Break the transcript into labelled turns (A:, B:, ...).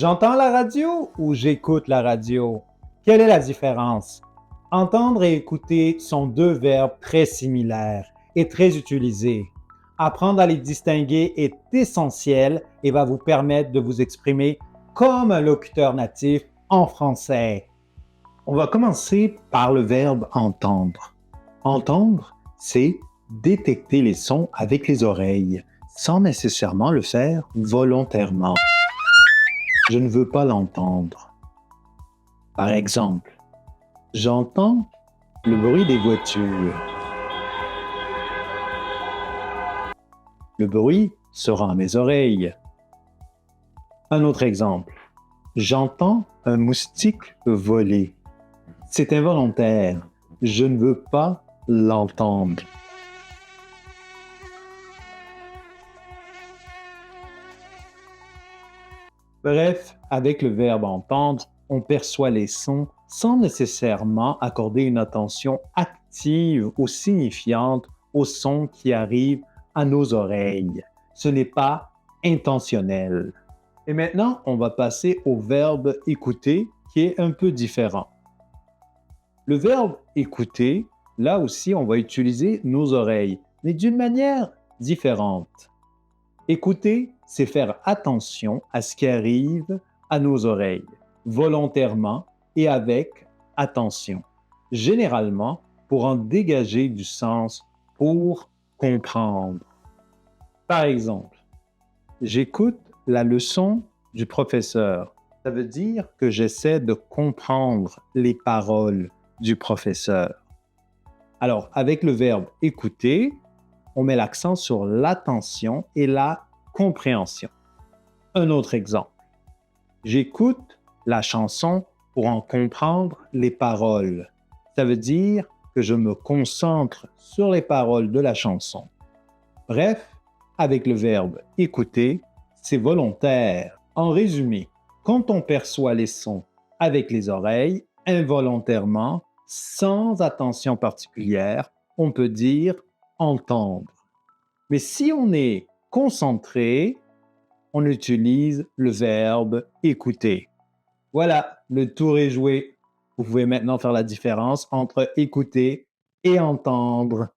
A: J'entends la radio ou j'écoute la radio? Quelle est la différence? Entendre et écouter sont deux verbes très similaires et très utilisés. Apprendre à les distinguer est essentiel et va vous permettre de vous exprimer comme un locuteur natif en français. On va commencer par le verbe entendre. Entendre, c'est détecter les sons avec les oreilles, sans nécessairement le faire volontairement. Je ne veux pas l'entendre. Par exemple, j'entends le bruit des voitures. Le bruit se rend à mes oreilles. Un autre exemple, j'entends un moustique voler. C'est involontaire. Je ne veux pas l'entendre. Bref, avec le verbe entendre, on perçoit les sons sans nécessairement accorder une attention active ou signifiante aux sons qui arrivent à nos oreilles. Ce n'est pas intentionnel. Et maintenant, on va passer au verbe écouter qui est un peu différent. Le verbe écouter, là aussi, on va utiliser nos oreilles, mais d'une manière différente. Écouter, c'est faire attention à ce qui arrive à nos oreilles, volontairement et avec attention, généralement pour en dégager du sens pour comprendre. Par exemple, j'écoute la leçon du professeur. Ça veut dire que j'essaie de comprendre les paroles du professeur. Alors, avec le verbe écouter, on met l'accent sur l'attention et la compréhension. Un autre exemple. J'écoute la chanson pour en comprendre les paroles. Ça veut dire que je me concentre sur les paroles de la chanson. Bref, avec le verbe écouter, c'est volontaire. En résumé, quand on perçoit les sons avec les oreilles, involontairement, sans attention particulière, on peut dire entendre. Mais si on est concentré, on utilise le verbe écouter. Voilà, le tour est joué. Vous pouvez maintenant faire la différence entre écouter et entendre.